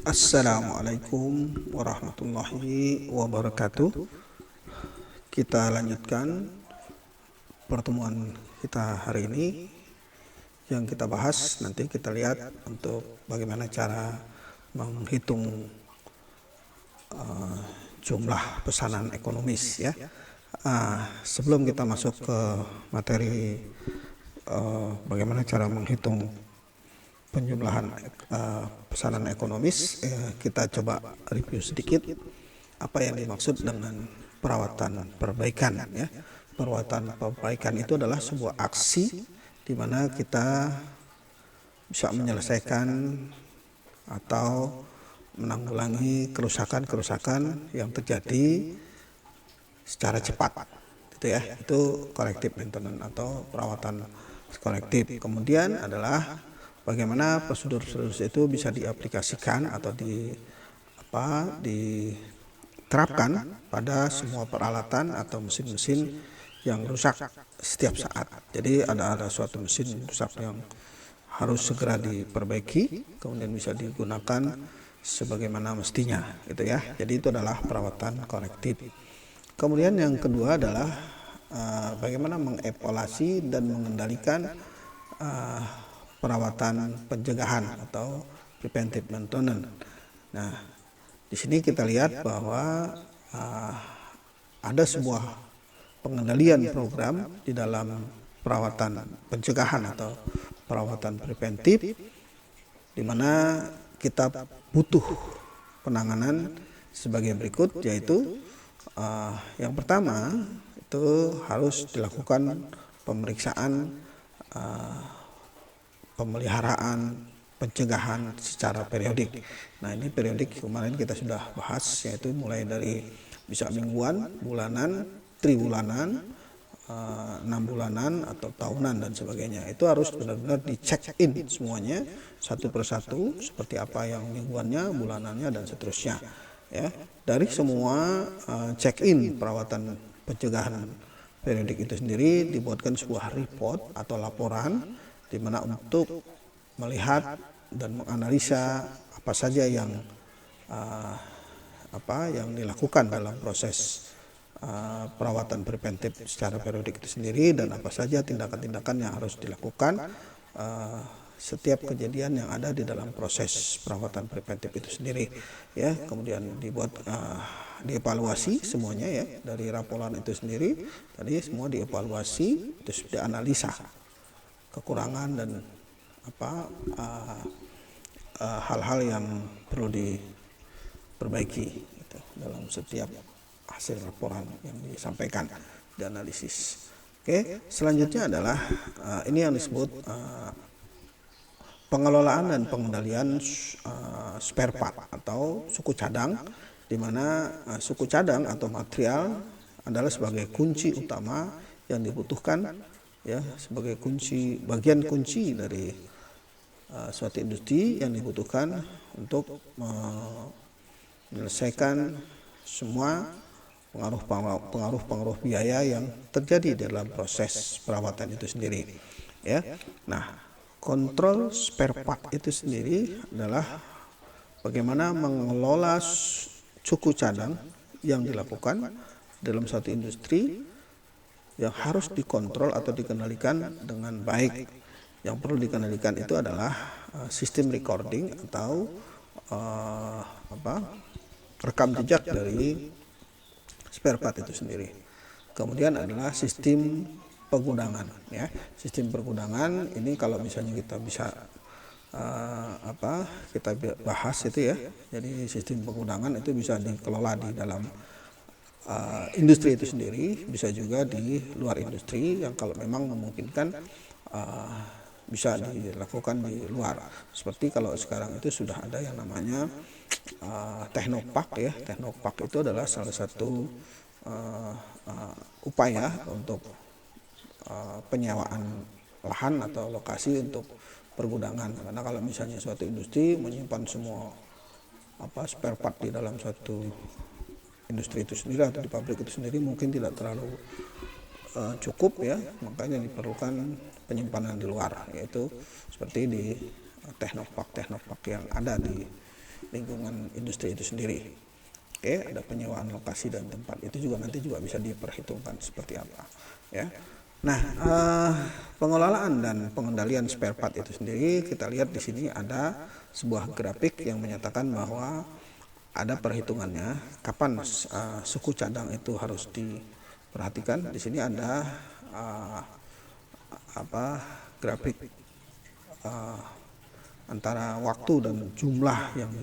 Assalamualaikum warahmatullahi wabarakatuh. Kita lanjutkan pertemuan kita hari ini. Yang kita bahas nanti kita lihat untuk bagaimana cara menghitung jumlah pesanan ekonomis ya. Sebelum kita masuk ke materi bagaimana cara menghitung penjumlahan pesanan ekonomis, kita coba review sedikit apa yang dimaksud dengan perawatan perbaikan ya. Perawatan perbaikan itu adalah sebuah aksi di mana kita bisa menyelesaikan atau menanggulangi kerusakan-kerusakan yang terjadi secara cepat gitu ya. Itu corrective maintenance atau perawatan korektif. Kemudian adalah bagaimana prosedur-prosedur itu bisa diaplikasikan atau diterapkan pada semua peralatan atau mesin-mesin yang rusak setiap saat. Jadi ada suatu mesin rusak yang harus segera diperbaiki, kemudian bisa digunakan sebagaimana mestinya, gitu ya. Jadi itu adalah perawatan korektif. Kemudian yang kedua adalah bagaimana mengevaluasi dan mengendalikan perawatan pencegahan atau preventive maintenance. Nah, di sini kita lihat bahwa ada sebuah pengendalian program di dalam perawatan pencegahan atau perawatan preventif, di mana kita butuh penanganan sebagai berikut, yaitu yang pertama itu harus dilakukan pemeriksaan pemeliharaan pencegahan secara periodik. Nah, ini periodik kemarin kita sudah bahas, yaitu mulai dari bisa mingguan, bulanan, triwulanan, 6 bulanan atau tahunan dan sebagainya. Itu harus benar-benar dicek in semuanya satu persatu, seperti apa yang mingguannya, bulanannya dan seterusnya. Ya, dari semua check in perawatan pencegahan periodik itu sendiri dibuatkan sebuah report atau laporan, di mana untuk melihat dan menganalisa apa saja yang dilakukan dalam proses perawatan preventif secara periodik itu sendiri, dan apa saja tindakan-tindakan yang harus dilakukan setiap kejadian yang ada di dalam proses perawatan preventif itu sendiri ya. Kemudian dibuat dievaluasi semuanya ya, dari laporan itu sendiri tadi semua dievaluasi, terus dianalisa kekurangan dan hal-hal yang perlu diperbaiki gitu, dalam setiap hasil laporan yang disampaikan, dianalisis. Oke, selanjutnya adalah ini yang disebut pengelolaan dan pengendalian spare part atau suku cadang, di mana suku cadang atau material adalah sebagai kunci utama yang dibutuhkan ya, sebagai bagian kunci dari suatu industri yang dibutuhkan untuk menyelesaikan semua pengaruh biaya yang terjadi dalam proses perawatan itu sendiri ya. Nah, kontrol spare part itu sendiri adalah bagaimana mengelola suku cadang yang dilakukan dalam suatu industri yang harus dikontrol atau dikendalikan dengan baik. Yang perlu dikendalikan itu adalah sistem recording atau rekam jejak dari spare part itu sendiri. Kemudian adalah sistem penggunaan ya. Sistem penggunaan ini kalau misalnya kita bisa kita bahas itu ya. Jadi sistem penggunaan itu bisa dikelola di dalam industri itu sendiri, bisa juga di luar industri yang kalau memang memungkinkan bisa dilakukan di luar. Seperti kalau sekarang itu sudah ada yang namanya Teknopark ya. Teknopark itu adalah salah satu upaya untuk penyewaan lahan atau lokasi untuk pergudangan. Karena kalau misalnya suatu industri menyimpan semua spare part di dalam suatu industri itu sendiri atau di pabrik itu sendiri mungkin tidak terlalu cukup ya, makanya diperlukan penyimpanan di luar, yaitu seperti di teknopark yang ada di lingkungan industri itu sendiri. Oke, ada penyewaan lokasi dan tempat, itu juga nanti juga bisa diperhitungkan seperti apa ya. Nah, pengelolaan dan pengendalian spare part itu sendiri, kita lihat di sini ada sebuah grafik yang menyatakan bahwa ada perhitungannya kapan suku cadang itu harus diperhatikan. Di sini ada grafik antara waktu dan jumlah yang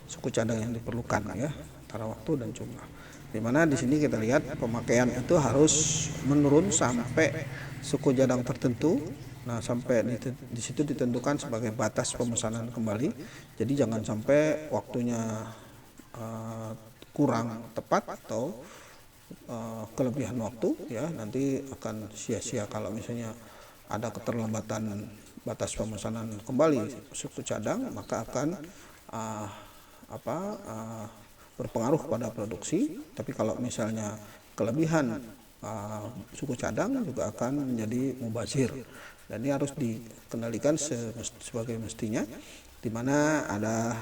suku cadang yang diperlukan ya, antara waktu dan jumlah. Dimana di sini kita lihat pemakaian itu harus menurun sampai suku cadang tertentu. Nah, sampai di situ ditentukan sebagai batas pemesanan kembali. Jadi jangan sampai waktunya kurang tepat atau kelebihan waktu ya, nanti akan sia-sia kalau misalnya ada keterlambatan batas pemesanan kembali suku cadang, maka akan berpengaruh pada produksi. Tapi kalau misalnya kelebihan suku cadang juga akan menjadi mubazir, dan ini harus dikendalikan sebagai mestinya, di mana ada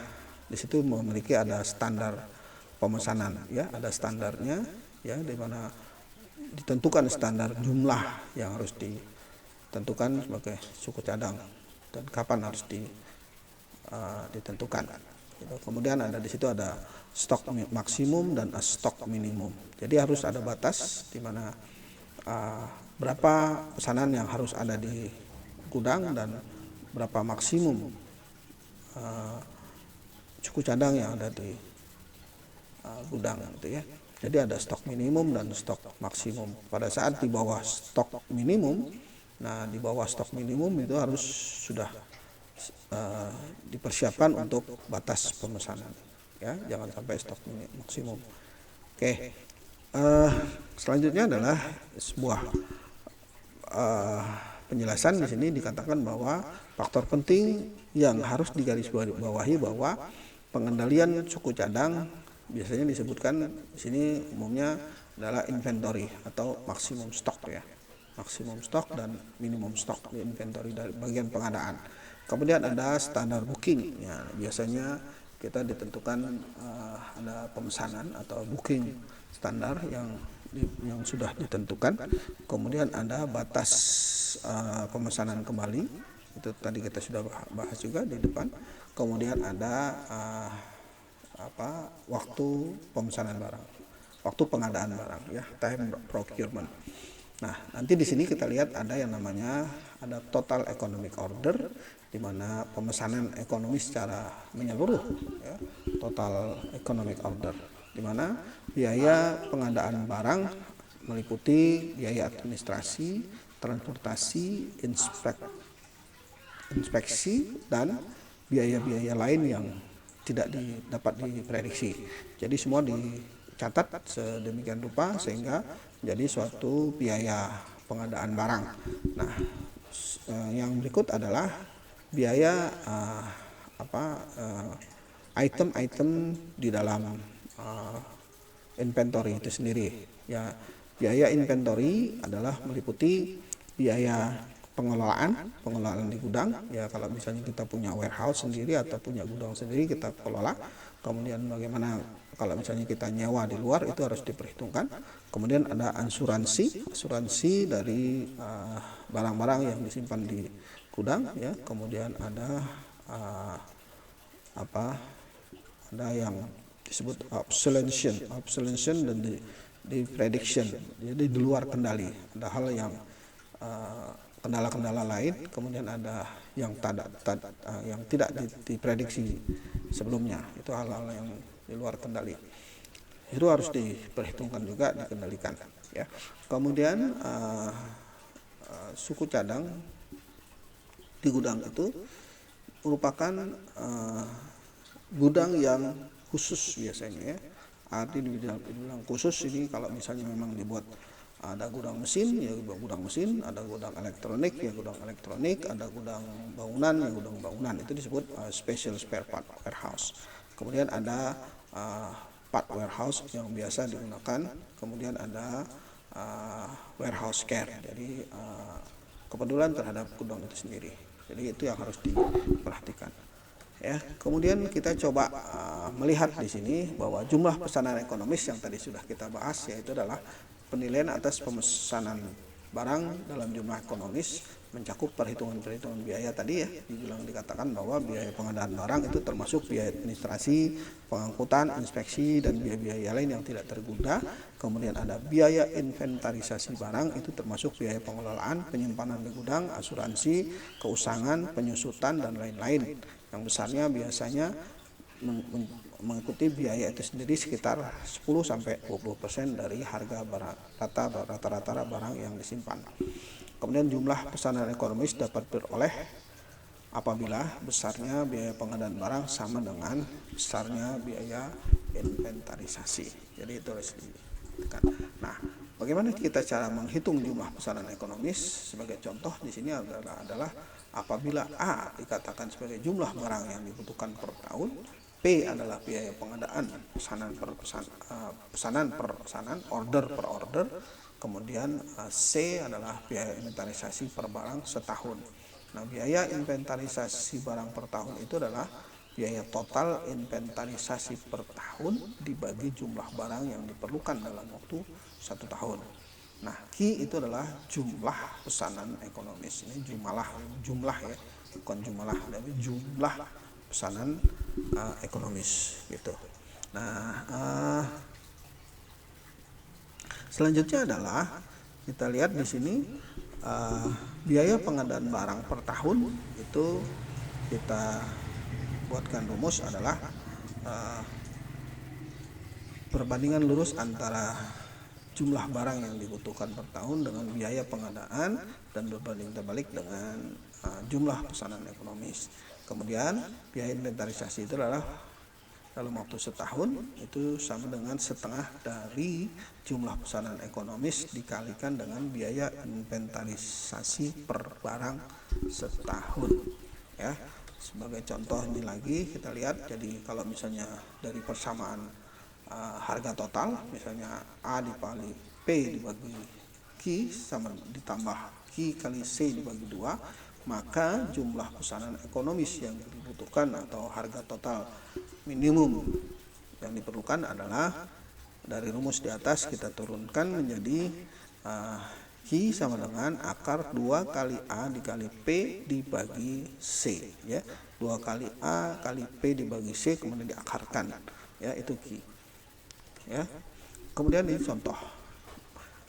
di situ memiliki ada standar pemesanan ya, ada standarnya ya, di mana ditentukan standar jumlah yang harus ditentukan sebagai suku cadang dan kapan harus ditentukan. Kemudian ada di situ ada stok maksimum dan stok minimum. Jadi harus ada batas di mana berapa pesanan yang harus ada di gudang dan berapa maksimum suku cadang yang ada di gudang gitu ya. Jadi ada stok minimum dan stok maksimum. Pada saat di bawah stok minimum, nah di bawah stok minimum itu harus sudah dipersiapkan untuk batas pemesanan ya, jangan sampai stok maksimum. Oke, selanjutnya adalah sebuah penjelasan. Di sini dikatakan bahwa faktor penting yang harus digarisbawahi bahwa pengendalian suku cadang biasanya disebutkan di sini umumnya adalah inventory atau maksimum stok ya, maksimum stok dan minimum stok di inventory dari bagian pengadaan. Kemudian ada standar booking ya, biasanya kita ditentukan ada pemesanan atau booking standar yang sudah ditentukan. Kemudian ada batas pemesanan kembali, itu tadi kita sudah bahas juga di depan. Kemudian ada waktu pemesanan barang, waktu pengadaan barang ya, time procurement. Nah, nanti di sini kita lihat ada yang namanya ada total economic order, di mana pemesanan ekonomi secara menyeluruh ya, total economic order, di mana biaya pengadaan barang meliputi biaya administrasi, transportasi, inspeksi dan biaya-biaya lain yang tidak dapat diprediksi. Jadi semua dicatat sedemikian rupa sehingga menjadi suatu biaya pengadaan barang. Nah, yang berikut adalah biaya item-item di dalam inventory itu sendiri. Ya, biaya inventory adalah meliputi biaya pengelolaan di gudang ya, kalau misalnya kita punya warehouse sendiri atau punya gudang sendiri kita kelola. Kemudian bagaimana kalau misalnya kita nyewa di luar, itu harus diperhitungkan. Kemudian ada asuransi dari barang-barang yang disimpan di gudang ya. Kemudian ada ada yang disebut obsolescence dan di prediction, jadi di luar kendali. Ada hal yang kendala-kendala lain, kemudian ada yang tidak diprediksi sebelumnya, itu hal-hal yang di luar kendali, itu harus diperhitungkan juga, dikendalikan ya. Kemudian suku cadang di gudang itu merupakan gudang yang khusus biasanya ya. Arti dibilang khusus ini kalau misalnya memang dibuat ada gudang mesin ya gudang mesin, ada gudang elektronik ya gudang elektronik, ada gudang bangunan ya gudang bangunan, itu disebut special spare part warehouse. Kemudian ada part warehouse yang biasa digunakan, kemudian ada warehouse care, jadi kepedulian terhadap gudang itu sendiri. Jadi itu yang harus diperhatikan ya. Kemudian kita coba melihat di sini bahwa jumlah pesanan ekonomis yang tadi sudah kita bahas, yaitu adalah penilaian atas pemesanan barang dalam jumlah ekonomis, mencakup perhitungan biaya tadi ya. Dikatakan bahwa biaya pengadaan barang itu termasuk biaya administrasi, pengangkutan, inspeksi, dan biaya-biaya lain yang tidak terguna. Kemudian ada biaya inventarisasi barang, itu termasuk biaya pengelolaan, penyimpanan di gudang, asuransi, keusangan, penyusutan, dan lain-lain. Yang besarnya biasanya mengikuti biaya itu sendiri sekitar 10-20% dari harga rata-rata barang yang disimpan. Kemudian jumlah pesanan ekonomis dapat beroleh apabila besarnya biaya pengadaan barang sama dengan besarnya biaya inventarisasi. Jadi itu harus ditekan. Nah, bagaimana kita cara menghitung jumlah pesanan ekonomis? Sebagai contoh di sini adalah apabila A dikatakan sebagai jumlah barang yang dibutuhkan per tahun, P adalah biaya pengadaan pesanan per pesanan, order per order. Kemudian C adalah biaya inventarisasi per barang setahun. Nah, biaya inventarisasi barang per tahun itu adalah biaya total inventarisasi per tahun dibagi jumlah barang yang diperlukan dalam waktu 1 tahun. Nah, Q itu adalah jumlah pesanan ekonomis. Ini jumlah ya, bukan jumlah, tapi jumlah pesanan ekonomis gitu. Nah, selanjutnya adalah kita lihat di sini biaya pengadaan barang per tahun itu kita buatkan rumus adalah perbandingan lurus antara jumlah barang yang dibutuhkan per tahun dengan biaya pengadaan dan berbanding terbalik dengan jumlah pesanan ekonomis. Kemudian biaya inventarisasi itu adalah dalam waktu setahun itu sama dengan setengah dari jumlah pesanan ekonomis dikalikan dengan biaya inventarisasi per barang setahun ya. Sebagai contoh ini lagi kita lihat, jadi kalau misalnya dari persamaan harga total, misalnya A dikali P dibagi Q sama ditambah Q kali C dibagi 2, maka jumlah pesanan ekonomis yang dibutuhkan atau harga total minimum yang diperlukan adalah dari rumus di atas kita turunkan menjadi Q sama dengan akar 2 kali A dikali P dibagi C ya. 2 kali A kali P dibagi C kemudian diakarkan ya, itu Q ya. Kemudian ini contoh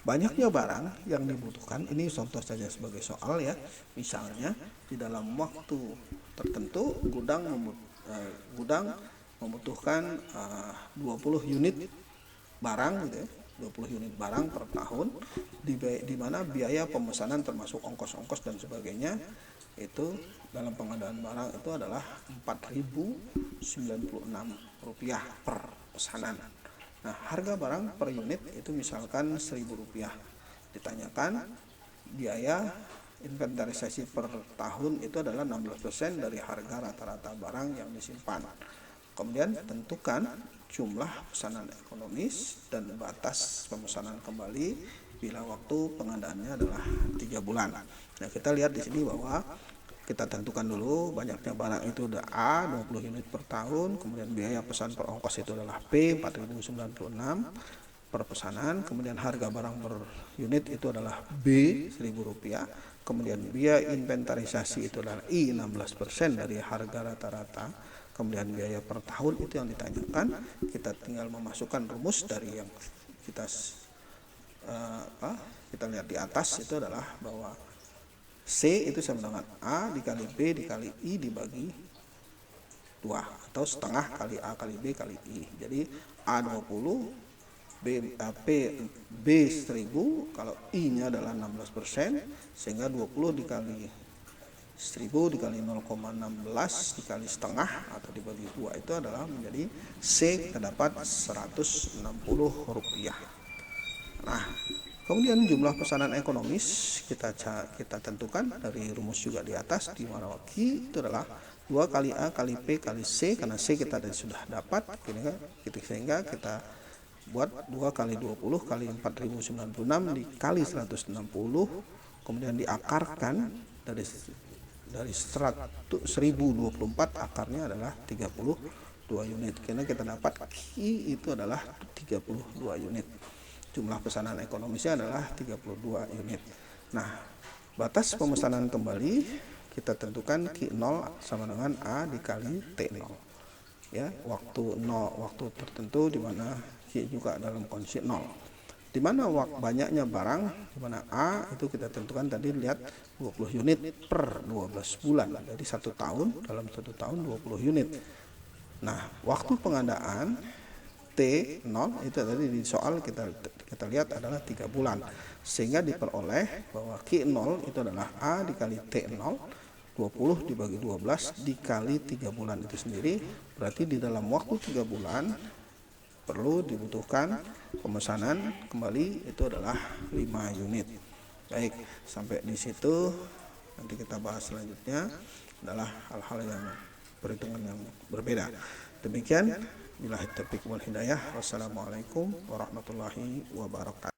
banyaknya barang yang dibutuhkan, ini contoh saja sebagai soal ya. Misalnya di dalam waktu tertentu gudang membutuhkan 20 unit barang gitu ya, 20 unit barang per tahun, di mana biaya pemesanan termasuk ongkos-ongkos dan sebagainya itu dalam pengadaan barang itu adalah Rp4.096 per pesanan. Nah, harga barang per unit itu misalkan Rp1.000. Ditanyakan biaya inventarisasi per tahun itu adalah 16% dari harga rata-rata barang yang disimpan. Kemudian tentukan jumlah pesanan ekonomis dan batas pemesanan kembali bila waktu pengadaannya adalah 3 bulan. Nah, kita lihat di sini bahwa kita tentukan dulu banyaknya barang itu udah A 20 unit per tahun, kemudian biaya pesan per ongkos itu adalah P 4.096 per pesanan, kemudian harga barang per unit itu adalah B Rp1.000, kemudian biaya inventarisasi itu adalah I 16% dari harga rata-rata, kemudian biaya per tahun itu yang ditanyakan. Kita tinggal memasukkan rumus dari yang kita lihat di atas itu adalah bahwa C itu sama dengan A dikali B dikali I dibagi 2 atau setengah kali A kali B kali I. Jadi A 20, B 1000, kalau I nya adalah 16%, sehingga 20 dikali 1000 dikali 0,16 dikali setengah atau dibagi 2 itu adalah menjadi C terdapat Rp160. Nah, kemudian jumlah pesanan ekonomis kita tentukan dari rumus juga di atas, di mana Q itu adalah 2 kali A kali P kali C, karena C kita sudah dapat, sehingga kita buat 2 kali 20 kali 4.096 dikali 160, kemudian diakarkan dari dari 1024 akarnya adalah 32 unit. Karena kita dapat Ki itu adalah 32 unit. Jumlah pesanan ekonomisnya adalah 32 unit. Nah, batas pemesanan kembali kita tentukan Ki 0 sama dengan A dikali T0. Ya, waktu tertentu di mana Ki juga dalam kondisi 0. Di mana banyaknya barang, di mana A itu kita tentukan tadi, lihat 20 unit per 12 bulan. Jadi 1 tahun, dalam 1 tahun 20 unit. Nah, waktu pengadaan T0 itu tadi di soal kita lihat adalah 3 bulan. Sehingga diperoleh bahwa Q0 itu adalah A dikali T0, 20 dibagi 12 dikali 3 bulan itu sendiri. Berarti di dalam waktu 3 bulan perlu dibutuhkan pemesanan kembali itu adalah 5 unit. Baik, sampai di situ. Nanti kita bahas selanjutnya adalah hal-hal yang perhitungan yang berbeda. Demikian, billahi taufiq wal hidayah. Wassalamualaikum warahmatullahi wabarakatuh.